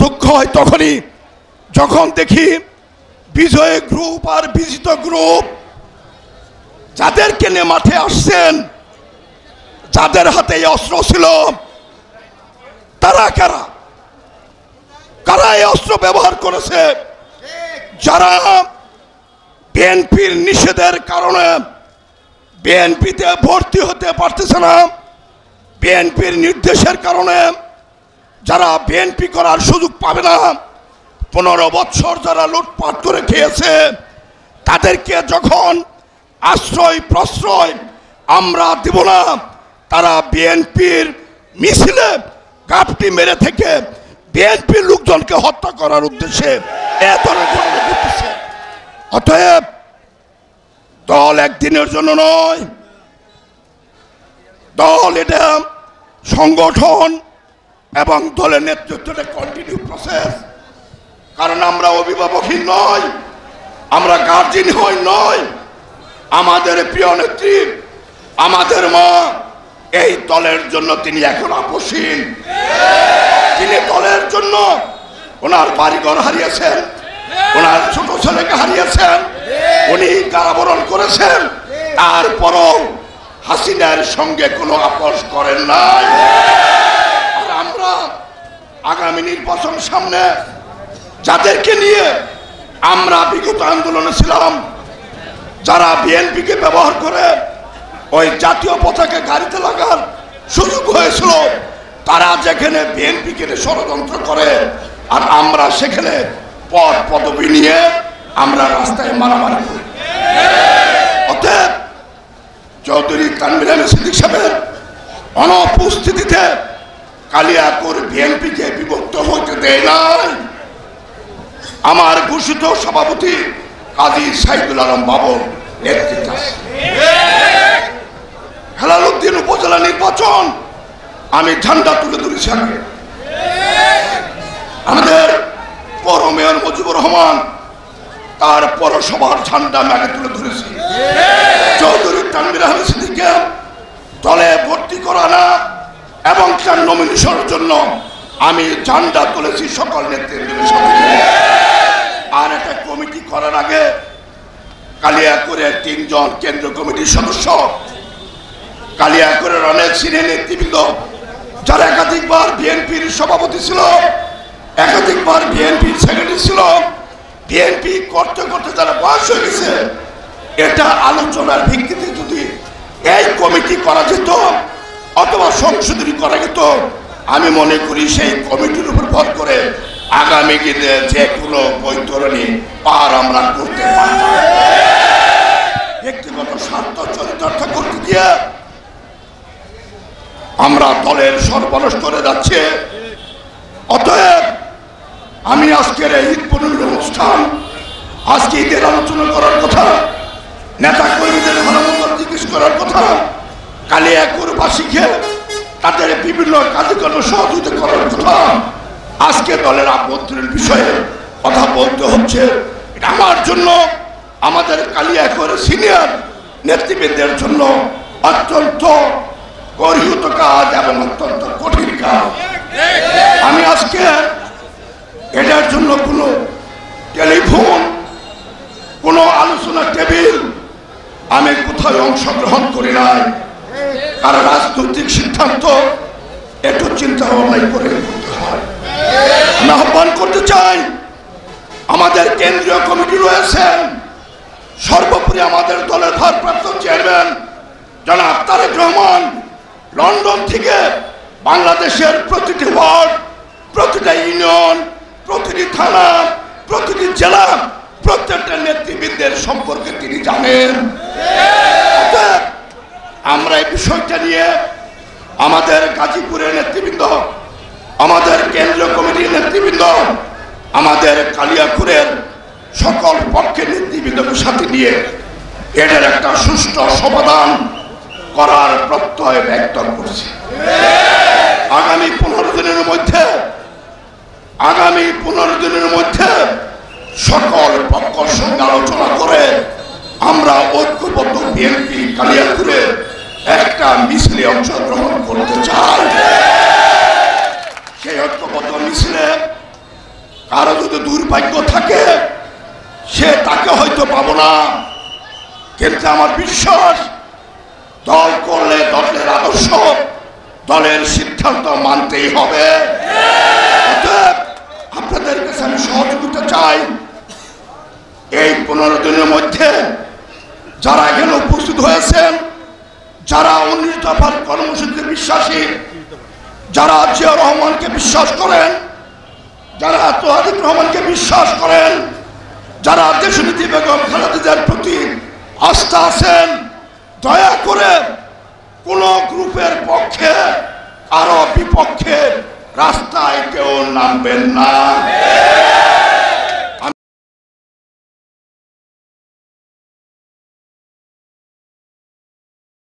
দুঃখ হয় তখনই যখন দেখি বিজয় গ্রুপ আর বিজিত গ্রুপ যাদেরকে নিয়ে মাঠে আসছেন, যাদের হাতে অস্ত্র ছিল, তারা কারা কারা এই অস্ত্র ব্যবহার করেছে? যারা বিএনপির নিষেধের কারণে বিএনপিতে ভর্তি হতে পারতেছে না, বিএনপির নির্দেশের কারণে যারা বিএনপি করার সুযোগ পাবে না, 15 বছর যারা লুটপাট করে খেয়েছে, তাদেরকে যখন আশ্রয় প্রশ্রয় আমরা দেব না, তারা বিএনপির মিছিলে কাপটি মেরে থেকে বিএনপির লোকজনকে হত্যা করার উদ্দেশ্যে এ ধরনের ঘটনা ঘটতেছে। অতএব দল একদিনের জন্য নয়, দল এটা সংগঠন এবং দলের নেতৃত্বটা কন্টিনিউ প্রসেস। কারণ আমরা অভিভাবকহীন নয়, আমরা গার্জিয়ান হই নয়। আমাদের প্রিয় নেত্রী, আমাদের মা এই দলের জন্য তিনি এখন আপসীন। তিনি দলের জন্য ওনার বাড়িঘর হারিয়েছেন, ওনার ছোট ছেলেকে হারিয়েছেন, উনি কারাবরণ করেছেন, তারপরও হাসিনার সঙ্গে কোনো আপোষ করেন নাই। আর আমরা আগামী নির্বাচন সামনে যাদেরকে নিয়ে আমরা বিগত আন্দোলনে ছিলাম, যারা বিএনপিকে ব্যবহার করে ওই জাতীয় পতাকা গাড়িতে লাগার সুযোগ হয়েছিল, তারা যেখানে বিএনপিকে ষড়যন্ত্র করে আর আমরা সেখানে পদ পদবি নিয়ে আমরা রাস্তায় মারামারি করি। অতএব চৌধুরী তানভীর আহমেদ সিদ্দিক সাহেবের অনুপস্থিতিতে কালিয়াকৈর বিএনপিকে বিভক্ত হতে দেয় নাই। আমার ঘোষিত সভাপতি কাজী সাইদুল আলম বাবুর নেতৃত্বে হেলালুদ্দিন উপজেলা নির্বাচন আমি ঝান্ডা তুলে ধরেছি। আমাদের পৌর মেয়র মুজিবুর রহমান তার পৌরসভার ঝান্ডা আমি আগে তুলে ধরেছি। চৌধুরী তানভীর আহমেদ সিদ্দিককে দলে ভর্তি করা না এবং তার নমিনেশনের জন্য আমি ঝান্ডা তুলেছি সকল নেতৃত্বের সাথে। আর একটা কমিটি করার আগে কালিয়াকৈরের 3 জন কেন্দ্রীয় কমিটির সদস্য, কালিয়াকৈরের অনেক সিনিয়র নেতৃবৃন্দ যারা একাধিকবার বিএনপির সভাপতি ছিল, একাধিকবার বিএনপির সেক্রেটারি ছিল, বিএনপি করতে করতে যারা বয়স হয়ে গেছে, এটা আলোচনার ভিত্তিতে যদি এই কমিটি করা যেত অথবা সংশোধনী করা যেত, আমি মনে করি সেই কমিটির উপর ভর করে আগামী দিনে যে কোনো বৈতরণী পার আমরা করতে পারতাম। ব্যক্তিগত স্বার্থ চরিতার্থ করতে গিয়ে আমরা দলের সর্বনাশ করে যাচ্ছে। অতএব আমি আজকের এই ঈদ পূর্ণিমার অনুষ্ঠান, আজকে ঈদের আলোচনা করার কথা, নেতা কর্মীদের ভালোমন্দ জিজ্ঞেস করার কথা, কালিয়াকৈরবাসীকে তাদের বিভিন্ন কার্যক্রমে সহযোগিতা করার কথা, আজকে দলের আভ্যন্তরীণ বিষয়ে কথা বলতে হচ্ছে। এটা আমার জন্য, আমাদের কালিয়াকৈরের সিনিয়র নেতৃবৃন্দের জন্য অত্যন্ত গর্হিত কাজ এবং অত্যন্ত কঠিন কাজ। আমি আজকে এটার জন্য কোনো টেলিফোন, কোনো আলোচনা টেবিল আমি কোথাও অংশগ্রহণ করি নাই। কারণ রাজনৈতিক সিদ্ধান্ত একটু চিন্তা ভাবনা করে করতে হয়। আমি আহ্বান করতে চাই, আমাদের কেন্দ্রীয় কমিটি রয়েছেন, সর্বোপরি আমাদের দলের ভারপ্রাপ্ত চেয়ারম্যান জনাব তারেক রহমান লন্ডন থেকে বাংলাদেশের প্রতিটি ওয়ার্ড, প্রতিটা ইউনিয়ন, প্রতিটি থানা, প্রতিটি জেলা, প্রত্যেকটা নেতৃবৃন্দের সম্পর্কে তিনি জানেন। আমরা এই বিষয়টা নিয়ে আমাদের গাজীপুরের নেতৃবৃন্দ, আমাদের কেন্দ্রীয় কমিটির নেতৃবৃন্দ, আমাদের কালিয়াকৈরের সকল পক্ষের নেতৃবৃন্দকে সাথে নিয়ে এটার একটা সুষ্ঠু সমাধান করার প্রত্যয় ব্যক্ত করছি। আগামী 15 দিনের মধ্যে সকল পক্ষের সঙ্গে আলোচনা করে আমরা ঐক্যবদ্ধ বিএনপি কালিয়াকৈরে একটা মিছিলে অংশগ্রহণ করতে চাই। সেই ঐক্যবদ্ধ মিছিলে কারো যদি দুর্ভাগ্য থাকে সে তাকে হয়তো পাবো না, কিন্তু আমার বিশ্বাস দল করলে দলের আদর্শ দলের সিদ্ধান্ত মানতেই হবে। আপনাদের কাছে আমি সহযোগিতা চাই, এই 15 দিনের মধ্যে যারা এখানে উপস্থিত হয়েছেন, যারা 19 দফার কর্মসূচিতে বিশ্বাসী, যারা জিয়া রহমানকে বিশ্বাস করেন, যারা তারেক রহমানকে বিশ্বাস করেন, যারা দেশনেত্রী বেগম খালেদা জিয়ার প্রতি আস্থা আছেন, দয়া করে কোন গ্রুপের পক্ষে আরো বিপক্ষে রাস্তায় কেউ নামবেন না।